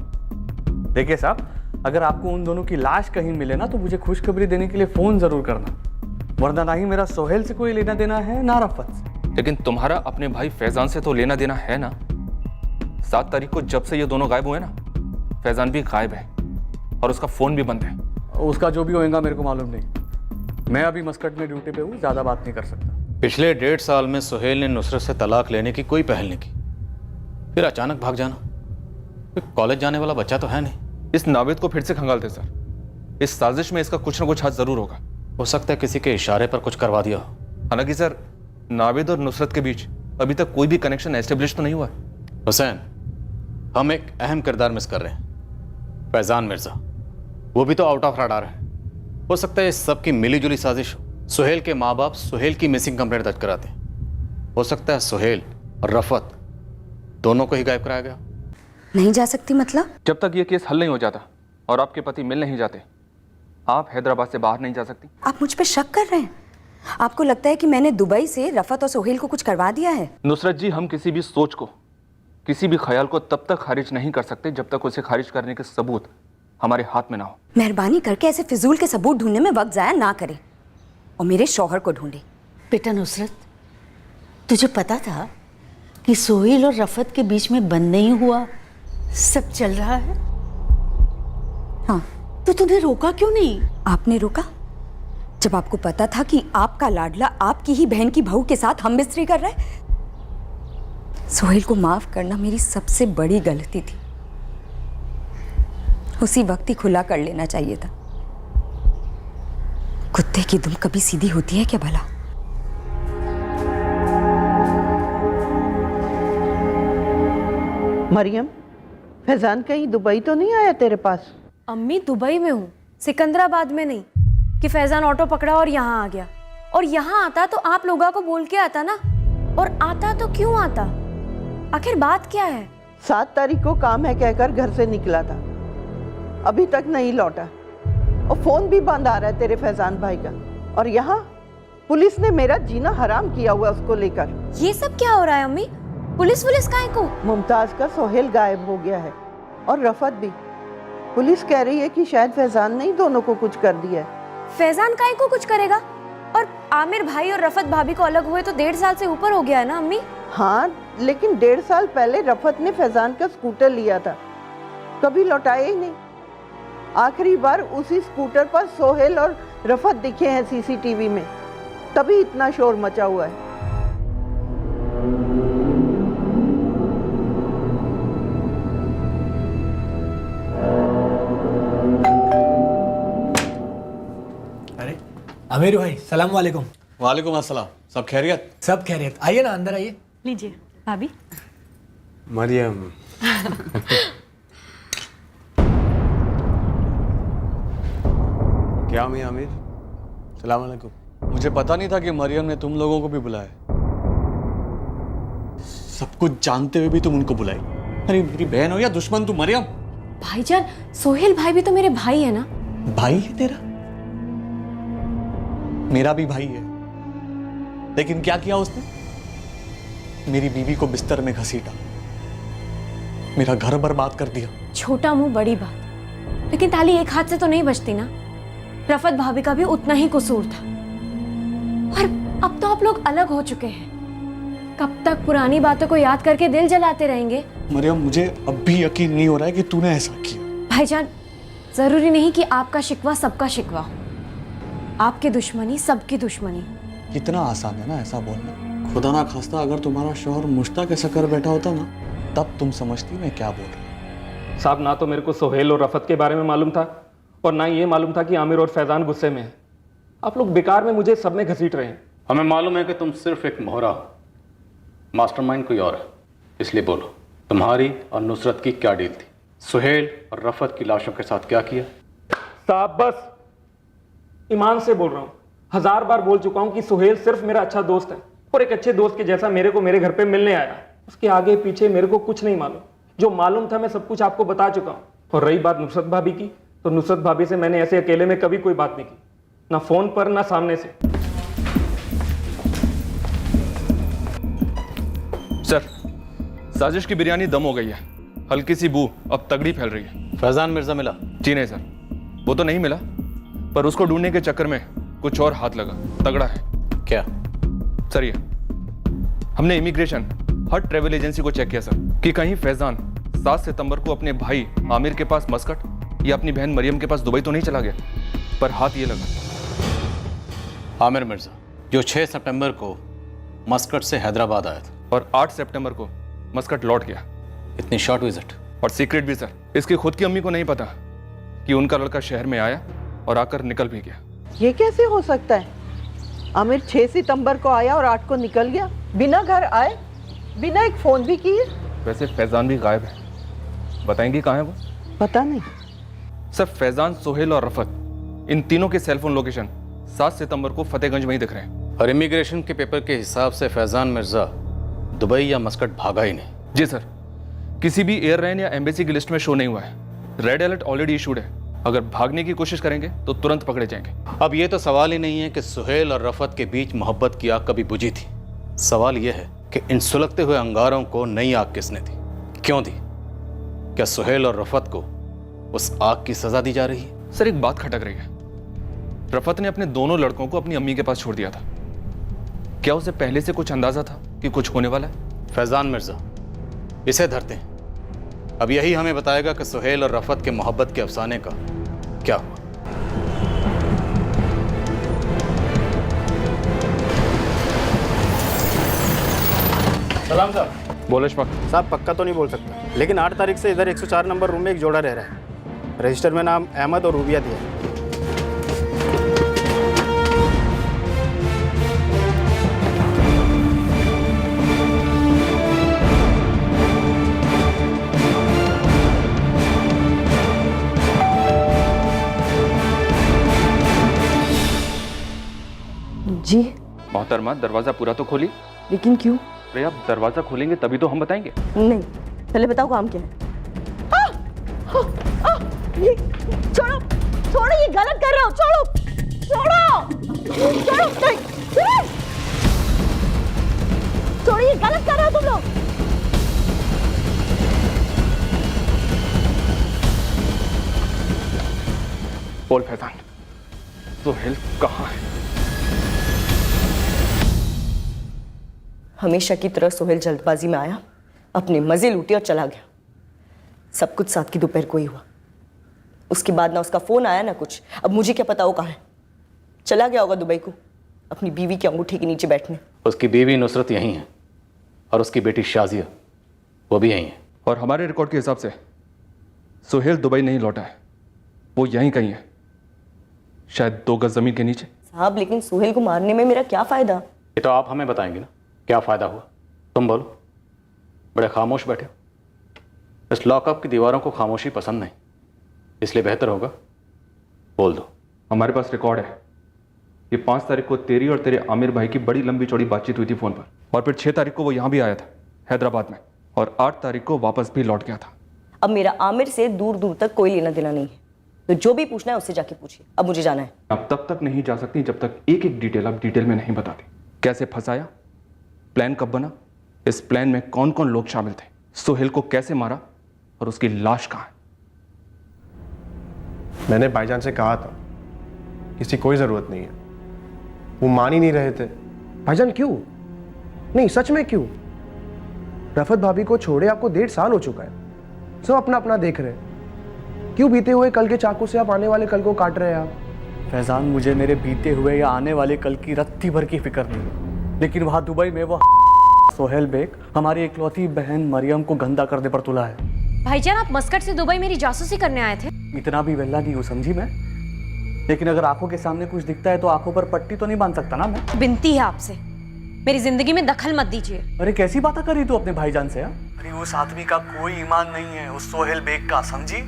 देखिए साहब, अगर आपको उन दोनों की लाश कहीं मिले ना तो मुझे खुशखबरी देने के लिए फ़ोन ज़रूर करना, वरना ना ही मेरा सोहेल से कोई लेना देना है ना रफ़त से। लेकिन तुम्हारा अपने भाई फैजान से तो लेना देना है ना। 7 तारीख को जब से ये दोनों गायब हुए ना, फैजान भी गायब है और उसका फ़ोन भी बंद है। उसका जो भी होएगा मेरे को मालूम नहीं। मैं अभी मस्कट में ड्यूटी पे हूँ, ज़्यादा बात नहीं कर सकता। पिछले 1.5 साल में सोहेल ने नुसरत से तलाक लेने की कोई पहल नहीं की, फिर अचानक भाग जाना। कॉलेज जाने वाला बच्चा तो है नहीं। इस नावेद को फिर से खंगालते सर। इस साजिश में इसका कुछ ना कुछ हाथ जरूर होगा। हो सकता है किसी के इशारे पर कुछ करवा दिया हो। हालांकि सर, नावेद और नुसरत के बीच अभी तक कोई भी कनेक्शन एस्टेब्लिश तो नहीं हुआ। हुसैन, हम एक अहम किरदार मिस कर रहे हैं, फैजान मिर्जा। वो भी तो आउट ऑफ रडार है। हो सकता है इस सब की मिली जुली साजिश हो। सोहेल के माँ बाप सोहेल की मिसिंग कंप्लेंट दर्ज कराते हैं। हो सकता है सोहेल और रफ़त दोनों को ही गायब कराया गया। नहीं जा सकती मतलब? जब तक ये केस हल नहीं हो जाता और आपके पति मिल नहीं जाते, आप हैदराबाद से बाहर नहीं जा सकती। आप मुझ पे शक कर रहे हैं? आपको लगता है कि मैंने दुबई से रफ़त और सोहेल को कुछ करवा दिया है? नुसरत जी, हम किसी भी सोच को, किसी भी ख्याल को तब तक खारिज नहीं कर सकते जब तक उसे खारिज करने के सबूत हमारे हाथ में ना हो। मेहरबानी करके ऐसे फिजूल के सबूत ढूंढने में वक्त जाया ना करें और मेरे शौहर को ढूंढे। बेटा नुसरत, तुझे पता था कि सोहेल और रफ़त के बीच में बंद नहीं हुआ, सब चल रहा है? हाँ। तो तूने रोका क्यों नहीं? आपने रोका जब आपको पता था कि आपका लाडला आपकी ही बहन की बहू के साथ हम बिस्तरी कर रहा है। सोहेल को माफ करना मेरी सबसे बड़ी गलती थी। उसी वक्त ही खुला कर लेना चाहिए था। कुत्ते की दुम कभी सीधी होती है क्या भला? मरियम, फैजान कहीं दुबई तो नहीं आया तेरे पास? अम्मी, दुबई में हूँ, सिकंदराबाद में नहीं कि फैजान ऑटो पकड़ा और यहाँ आ गया। और यहाँ आता तो आप लोगों को बोल के आता ना, और आता तो क्यों आता? आखिर बात क्या है? 7 तारीख को काम है कहकर घर से निकला था, अभी तक नहीं लौटा और फोन भी बंद आ रहा है तेरे फैजान भाई का। और यहाँ पुलिस ने मेरा जीना हराम किया हुआ उसको लेकर। ये सब क्या हो रहा है अम्मी? पुलिस काहे को? मुमताज का सोहेल गायब हो गया है और रफ़त भी। पुलिस कह रही है कि शायद फैजान ने ही दोनों को कुछ कर दिया है। फैजान काहे को कुछ करेगा? और आमिर भाई और रफ़त भाभी को अलग हुए तो 1.5 साल से ऊपर हो गया है ना अम्मी? हाँ, लेकिन 1.5 साल पहले रफ़त ने फैजान का स्कूटर लिया था, कभी लौटाया ही नहीं। आखिरी बार उसी स्कूटर पर सोहेल और रफ़त दिखे हैं सीसीटीवी में, तभी इतना शोर मचा हुआ है। अमीर भाई, सलाम वालेकुम। वालेकुम अस्सलाम। सब खैरियत? सब खैरियत। आइए ना, अंदर आइए। लीजिए भाभी। मरियम, क्या मैं आमिर? सलाम वालेकुम। मुझे पता नहीं था कि मरियम ने तुम लोगों को भी बुलाया। सब कुछ जानते हुए भी तुम उनको बुलाई। अरे मेरी बहन हो या दुश्मन तू मरियम? भाईजान, सोहेल भाई भी तो मेरे भाई है ना। भाई है तेरा? मेरा भी भाई है, लेकिन क्या किया उसने? मेरी बीवी को बिस्तर में घसीटा, मेरा घर बर्बाद कर दिया। छोटा मुंह बड़ी बात, लेकिन ताली एक हाथ से तो नहीं बजती ना। रफ़त भाभी का भी उतना ही कसूर था। और अब तो आप लोग अलग हो चुके हैं। कब तक पुरानी बातों को याद करके दिल जलाते रहेंगे? मरियम, मुझे अब भी यकीन नहीं हो रहा है कि तूने ऐसा किया। भाईजान, जरूरी नहीं कि आपका शिकवा सबका शिकवा हो। आपकी दुश्मनी सबकी दुश्मनी। कितना आसान है ना ऐसा बोलना। खुदा ना खास्ता अगर तुम्हारा शौहर मुश्ताक ऐसा कर बैठा होता ना, तब तुम समझती मैं क्या बोल रहा हूँ। साहब, ना तो मेरे को सोहेल और रफ़त के बारे में मालूम था और ना ये मालूम था कि आमिर और फैजान गुस्से में है। आप लोग बेकार में मुझे सब में घसीट रहे हैं। हमें मालूम है कि तुम सिर्फ एक मोहरा हो, मास्टरमाइंड कोई और है। इसलिए बोलो, तुम्हारी और नुसरत की क्या डील थी? सोहेल और रफ़त की लाशों के साथ क्या किया? साहब, बस ईमान से बोल रहा हूँ, 1000 बार बोल चुका हूँ कि सोहेल सिर्फ मेरा अच्छा दोस्त है और एक अच्छे दोस्त के जैसा मेरे को मेरे घर पे मिलने आया। उसके आगे पीछे मेरे को कुछ नहीं मालूम। जो मालूम था मैं सब कुछ आपको बता चुका हूँ। और रही बात नुसरत भाभी की, तो नुसरत भाभी से मैंने ऐसे अकेले में कभी कोई बात नहीं की, ना फोन पर ना सामने से। सर, साजिश की बिरयानी दम हो गई है, हल्की सी बू अब तगड़ी फैल रही है। फैजान मिर्जा मिला? जी नहीं सर, वो तो नहीं मिला, पर उसको ढूंढने के चक्कर में कुछ और हाथ लगा, तगड़ा है। क्या सर? ये हमने इमिग्रेशन हर ट्रेवल एजेंसी को चेक किया सर, कि कहीं फैजान 7 सितंबर को अपने भाई आमिर के पास मस्कट या अपनी बहन मरियम के पास दुबई तो नहीं चला गया, पर हाथ ये लगा। आमिर मिर्जा जो 6 सितंबर को मस्कट से हैदराबाद आया था और 8 सितंबर को मस्कट लौट गया। इतनी शॉर्ट विजिट और सीक्रेट भी सर, इसकी खुद की अम्मी को नहीं पता कि उनका लड़का शहर में आया और आकर निकल भी गया। ये कैसे हो सकता है? आमिर 6 सितंबर को आया और 8 को निकल गया, बिना घर आए, बिना एक फोन भी किए। वैसे फैजान भी गायब है, बताएंगे कहाँ है वो? पता नहीं सर। फैजान, सोहेल और रफत, इन तीनों के सेलफोन लोकेशन 7 सितंबर को फतेहगंज में ही दिख रहे हैं। और इमिग्रेशन के पेपर के हिसाब से फैजान मिर्जा दुबई या मस्कट भागा ही नहीं। जी सर, किसी भी एयरलाइन या एम्बेसी की लिस्ट में शो नहीं हुआ है। रेड अलर्ट ऑलरेडी इशूड है, अगर भागने की कोशिश करेंगे तो तुरंत पकड़े जाएंगे। अब ये तो सवाल ही नहीं है कि सुहेल और रफत के बीच मोहब्बत की आग कभी बुझी थी, सवाल यह है कि इन सुलगते हुए अंगारों को नई आग किसने दी, क्यों दी? क्या सुहेल और रफत को उस आग की सजा दी जा रही है? सर, एक बात खटक रही है। रफत ने अपने दोनों लड़कों को अपनी अम्मी के पास छोड़ दिया था, क्या उसे पहले से कुछ अंदाजा था कि कुछ होने वाला है? फैजान मिर्जा, इसे धरते हैं, अब यही हमें बताएगा कि सुहेल और रफत के मोहब्बत के अफसाने का क्या हुआ। सलाम साहब। बोलो इशफाक साहब, पक्का तो नहीं बोल सकता, लेकिन 8 तारीख से इधर 104 नंबर रूम में एक जोड़ा रह रहा है। रजिस्टर में नाम अहमद और रूबिया दिया है। जी मोहतरमा, दरवाजा पूरा तो खोली। लेकिन क्यों? अरे आप दरवाजा खोलेंगे तभी तो हम बताएंगे। नहीं, पहले बताओ काम क्या है। ये छोड़ो, छोड़ो, ये गलत कर रहे हो, छोड़ो, छोड़ो, छोड़ो, नहीं, छोड़ो, ये गलत कर रहे हो तुम लोग। बोल फैजान, सोहेल कहाँ है? हमेशा की तरह सोहेल जल्दबाजी में आया, अपने मजे लूटे और चला गया। सब कुछ 7 की दोपहर को ही हुआ। उसके बाद ना उसका फोन आया ना कुछ। अब मुझे क्या पता वो कहाँ है। चला गया होगा दुबई को, अपनी बीवी की अंगूठी के नीचे बैठने। उसकी बीवी नुसरत यहीं है और उसकी बेटी शाजिया वो भी यहीं है। और हमारे रिकॉर्ड के हिसाब से सोहेल दुबई नहीं लौटा है, वो यहीं कहीं है, शायद 2 गज जमीन के नीचे। साहब, लेकिन सोहेल को मारने में मेरा क्या फायदा? ये तो आप हमें बताएंगे ना, क्या फायदा हुआ? तुम बोलो, बड़े खामोश बैठे हो। इस लॉकअप की दीवारों को खामोशी पसंद नहीं, इसलिए बेहतर होगा बोल दो। हमारे पास रिकॉर्ड है कि 5 तारीख को तेरी और तेरे आमिर भाई की बड़ी लंबी चौड़ी बातचीत हुई थी फोन पर, और फिर 6 तारीख को वो यहाँ भी आया था हैदराबाद में, और 8 तारीख को वापस भी लौट गया था। अब मेरा आमिर से दूर दूर तक कोई लेना देना नहीं है, तो जो भी पूछना है उससे जाके पूछिए। अब मुझे जाना है। अब तब तक नहीं जा सकती जब तक एक एक डिटेल आप डिटेल में नहीं बताते। कैसे फंसाया, प्लान कब बना, इस प्लान में कौन कौन लोग शामिल थे, सोहेल को कैसे मारा और उसकी लाश कहाँ है। मैंने भाईजान से कहा था किसी कोई ज़रूरत नहीं है, वो मान ही नहीं रहे थे। भाईजान क्यों? नहीं, सच में क्यों? रफत भाभी को छोड़े आपको 1.5 साल हो चुका है, सब अपना अपना देख रहे हैं। क्यों बीते हुए कल के चाकू से आप आने वाले कल को काट रहे हैं आप? फैजान, मुझे मेरे बीते हुए या आने वाले कल की रत्ती भर की फिक्र नहीं, लेकिन वहाँ दुबई में वो सोहेल बेग हमारी इकलौती बहन मरियम को गंदा करने पर तुला है। भाईजान, आप मस्कट से दुबई मेरी जासूसी करने आए थे? इतना भी वेला नहीं हूँ, समझी मैं, लेकिन अगर आंखों के सामने कुछ दिखता है तो आंखों पर पट्टी तो नहीं बांध सकता ना मैं। विनती है आपसे, मेरी जिंदगी में दखल मत दीजिए। अरे कैसी बातें कर रही तू अपने भाईजान से? अरे उस आदमी का कोई ईमान नहीं है, उस सोहेल बेग का, समझी?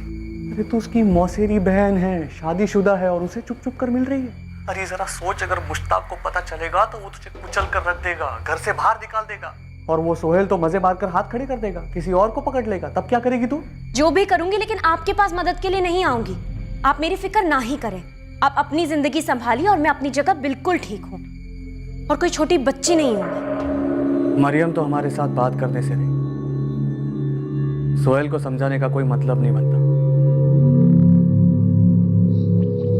अरे तू उसकी मौसेरी बहन है, शादीशुदा है, और उसे चुप चुप कर मिल रही है। अरे जरा सोच, अगर मुश्ताक को पता चलेगा तो वो तुझे कुचल कर रख देगा, घर से बाहर निकाल देगा। और वो सोहेल तो मजे मारकर हाथ खड़े कर देगा, किसी और को पकड़ लेगा, तब क्या करेगी तू? जो भी करूंगी, लेकिन आपके पास मदद के लिए नहीं आऊंगी। आप मेरी फिक्र ना ही करें। आप अपनी जिंदगी संभालिए और मैं अपनी जगह बिल्कुल ठीक हूँ और कोई छोटी बच्ची नहीं हूँ मैं। मरियम तो हमारे साथ बात करने से नहीं, सोहेल को समझाने का कोई मतलब नहीं बनता।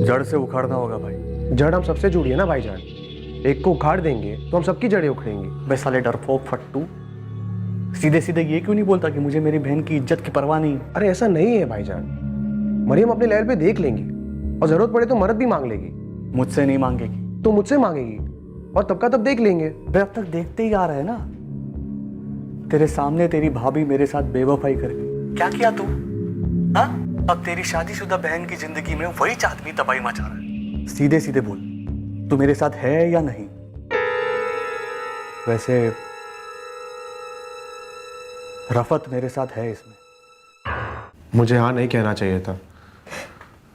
जड़ से उखाड़ना होगा भाई। जड़ हम सबसे जुड़ी है ना भाईजान, एक को उखाड़ देंगे तो हम सबकी जड़ें उखड़ेंगी। बे साले डरपोक फट्टू, सीधे सीधे ये क्यों नहीं बोलता कि मुझे मेरी बहन की इज्जत की परवाह नहीं? अरे ऐसा नहीं है भाईजान, मरियम अपने लेवल पे देख लेंगी और जरूरत पड़े तो मदद भी मांग लेगी। मुझसे नहीं मांगेगी तो मुझसे मांगेगी और तब का तब देख लेंगे। बे अब तक देखते ही आ रहा है ना, तेरे सामने तेरी भाभी मेरे साथ बेवफाई कर गई। क्या किया तू? हाँ, अब तेरी शादीशुदा बहन की जिंदगी में वही चांदनी तबाही मचा रहा है। सीधे सीधे बोल, तू मेरे साथ है या नहीं? वैसे रफत मेरे साथ है इसमें। मुझे हाँ नहीं कहना चाहिए था।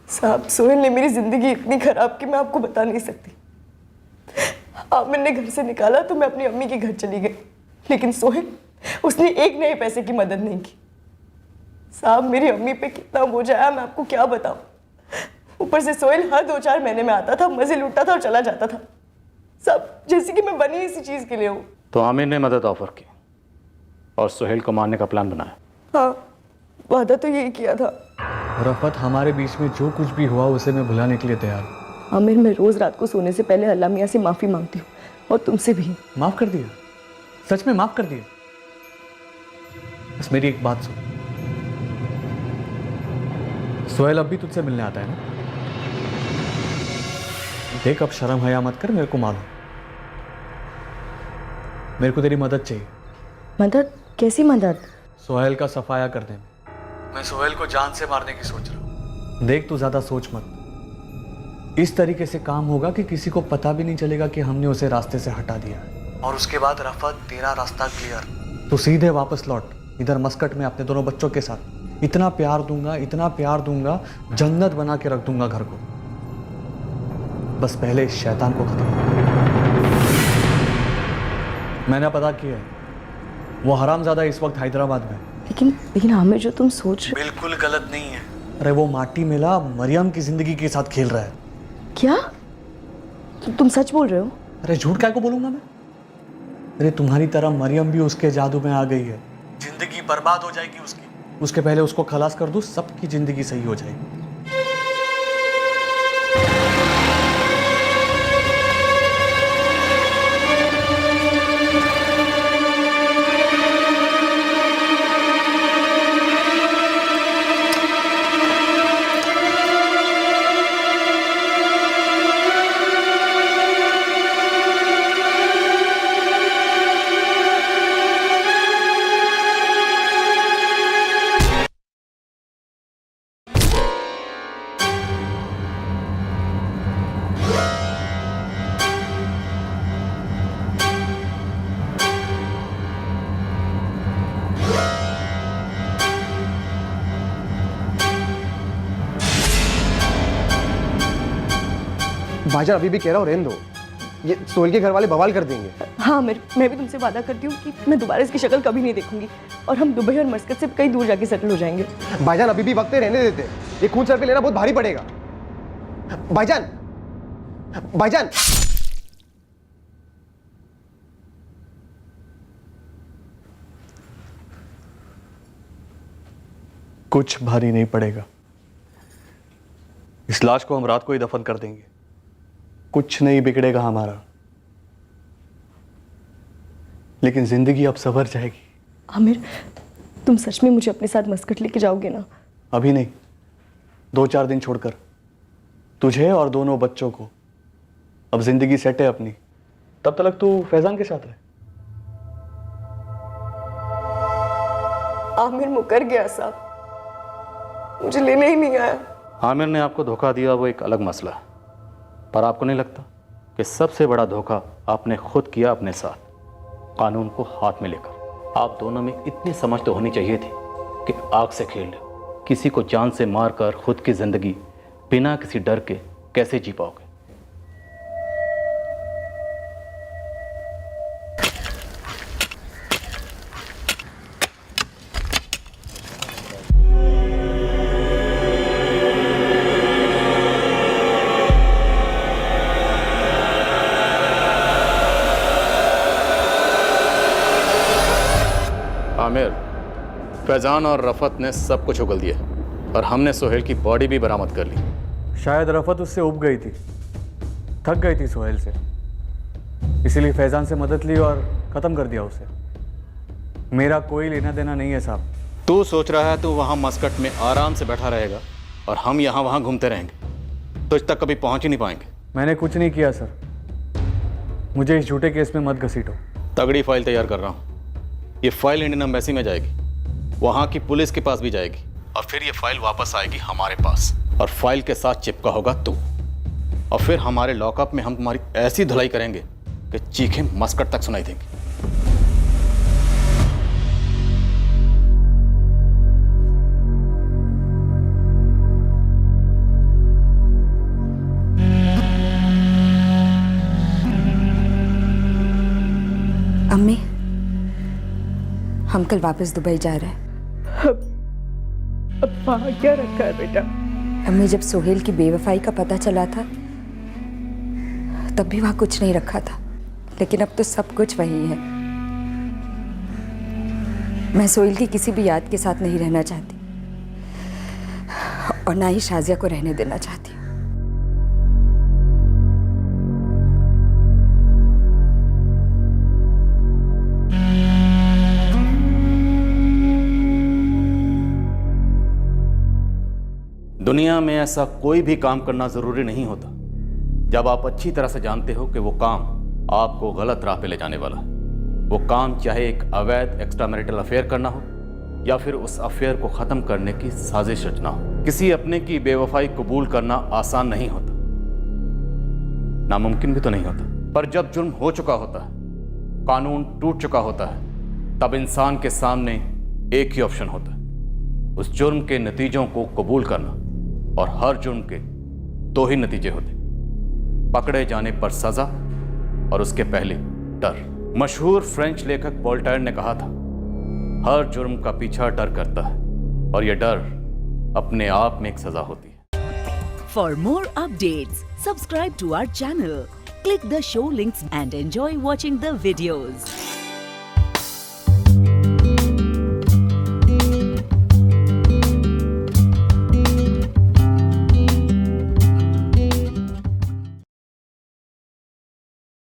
साहब, सोहेल ने मेरी जिंदगी इतनी खराब की मैं आपको बता नहीं सकती। आमिर ने घर से निकाला तो मैं अपनी अम्मी के घर चली गई, लेकिन सोहेल उसने एक नए पैसे की मदद नहीं की। साहब, मेरी अम्मी पे कितना बोझ आया मैं आपको क्या बताऊं। ऊपर से सोहेल हर 2-4 महीने में आता था, मजे लूटता था और चला जाता था। सब जैसे कि मैं बनी इसी चीज के लिए हूँ। तो आमिर ने मदद ऑफर की और सोहेल को मारने का प्लान बनाया। हाँ, वादा तो यही किया था। रफत, हमारे बीच में जो कुछ भी हुआ उसे मैं भुलाने के लिए तैयार हूँ। आमिर, मैं रोज रात को सोने से पहले अल्लाह मियाँ से माफी मांगती हूँ और तुमसे भी। माफ कर दिया? सच में माफ कर दिया? बस मेरी एक बात सुन, सोहेल अब भी तुझसे मिलने आता है ना? देख, अब शर्म हया मत कर, मेरे को मालूम, मेरे को तेरी मदद चाहिए। मदद? कैसी मदद? सोहेल का सफाया करने में। मैं सोहेल को जान से मारने की सोच रहा हूँ। देख, तू ज्यादा सोच मत। इस तरीके से काम होगा कि किसी को पता भी नहीं चलेगा कि हमने उसे रास्ते से हटा दिया है। और उसके बाद रफत, तेरा रास्ता क्लियर। तू सीधे वापस लौट इधर मस्कट में अपने दोनों बच्चों के साथ। इतना प्यार दूंगा, इतना प्यार दूंगा, जन्नत बना के रख दूंगा घर को। बस पहले इस शैतान को खत्म कर। मैंने पता किया है, वो हरामजादा इस वक्त हैदराबाद में। लेकिन आमिर, जो तुम सोच रहे बिल्कुल गलत नहीं है। अरे वो माटी मेला मरियम की जिंदगी के साथ खेल रहा है। क्या? तुम सच बोल रहे हो? अरे झूठ क्या को बोलूंगा मैं? अरे तुम्हारी तरह मरियम भी उसके जादू में आ गई है। जिंदगी बर्बाद हो जाएगी उसकी। उसके पहले उसको खलास कर दूं, सबकी जिंदगी सही हो जाएगी। भाईजान अभी भी कह रहा हूँ रहने दो, ये सोहेल के घर वाले बवाल कर देंगे। हाँ, मैं भी तुमसे वादा करती हूँ कि मैं दोबारा इसकी शक्ल कभी नहीं देखूंगी और हम दुबई और मस्कत से कहीं दूर जाके सेटल हो जाएंगे। भाईजान अभी भी वक्त है, रहने देते। ये खून सर पे लेना बहुत भारी पड़ेगा। भाईजान, भाईजान। कुछ भारी नहीं पड़ेगा। इस लाश को हम रात को ही दफन कर देंगे। कुछ नहीं बिगड़ेगा हमारा, लेकिन जिंदगी अब सवर जाएगी। आमिर, तुम सच में मुझे अपने साथ मस्कट लेके जाओगे ना? अभी नहीं, 2-4 दिन छोड़कर। तुझे और दोनों बच्चों को। अब जिंदगी सेट है अपनी, तब तक तू फैजान के साथ रहे। आमिर मुकर गया साहब, मुझे लेने ही नहीं आया। आमिर ने आपको धोखा दिया, वो एक अलग मसला है, पर आपको नहीं लगता कि सबसे बड़ा धोखा आपने खुद किया अपने साथ, कानून को हाथ में लेकर? आप दोनों में इतनी समझ तो होनी चाहिए थी कि आग से खेल लो। किसी को जान से मारकर खुद की जिंदगी बिना किसी डर के कैसे जी पाओगे? फैजान और रफत ने सब कुछ उगल दिया और हमने सोहेल की बॉडी भी बरामद कर ली। शायद रफत उससे उब गई थी, थक गई थी सोहेल से, इसीलिए फैजान से मदद ली और ख़त्म कर दिया उसे। मेरा कोई लेना देना नहीं है साहब। तू सोच रहा है तू वहाँ मस्कट में आराम से बैठा रहेगा और हम यहाँ वहाँ घूमते रहेंगे, तुझ तक कभी पहुँच ही नहीं पाएंगे। मैंने कुछ नहीं किया सर, मुझे इस झूठे केस में मत घसीटो। तगड़ी फाइल तैयार कर रहा हूँ। ये फाइल इंडियन एम्बेसी में जाएगी, वहाँ की पुलिस के पास भी जाएगी और फिर ये फाइल वापस आएगी हमारे पास और फाइल के साथ चिपका होगा तू। और फिर हमारे लॉकअप में हम तुम्हारी ऐसी धुलाई करेंगे कि चीखें मस्कट तक सुनाई देंगी। अम्मी, हम कल वापस दुबई जा रहे हैं। अब वहाँ क्या रखा है बेटा? अम्मी, जब सोहेल की बेवफाई का पता चला था तब भी वहाँ कुछ नहीं रखा था, लेकिन अब तो सब कुछ वही है। मैं सोहेल की किसी भी याद के साथ नहीं रहना चाहती और ना ही शाजिया को रहने देना चाहती। दुनिया में ऐसा कोई भी काम करना जरूरी नहीं होता जब आप अच्छी तरह से जानते हो कि वो काम आपको गलत राह पे ले जाने वाला है। वो काम चाहे एक अवैध एक्स्ट्रा मैरिटल अफेयर करना हो या फिर उस अफेयर को ख़त्म करने की साजिश रचना हो। किसी अपने की बेवफाई कबूल करना आसान नहीं होता, नामुमकिन भी तो नहीं होता, पर जब जुर्म हो चुका होता है, कानून टूट चुका होता है, तब इंसान के सामने एक ही ऑप्शन होता है, उस जुर्म के नतीजों को कबूल करना। और हर जुर्म के दो ही नतीजे होते, पकड़े जाने पर सजा और उसके पहले डर। मशहूर फ्रेंच लेखक वोल्टेयर ने कहा था, हर जुर्म का पीछा डर करता है और यह डर अपने आप में एक सजा होती है। For more updates subscribe to our channel, click the show links and enjoy watching the videos.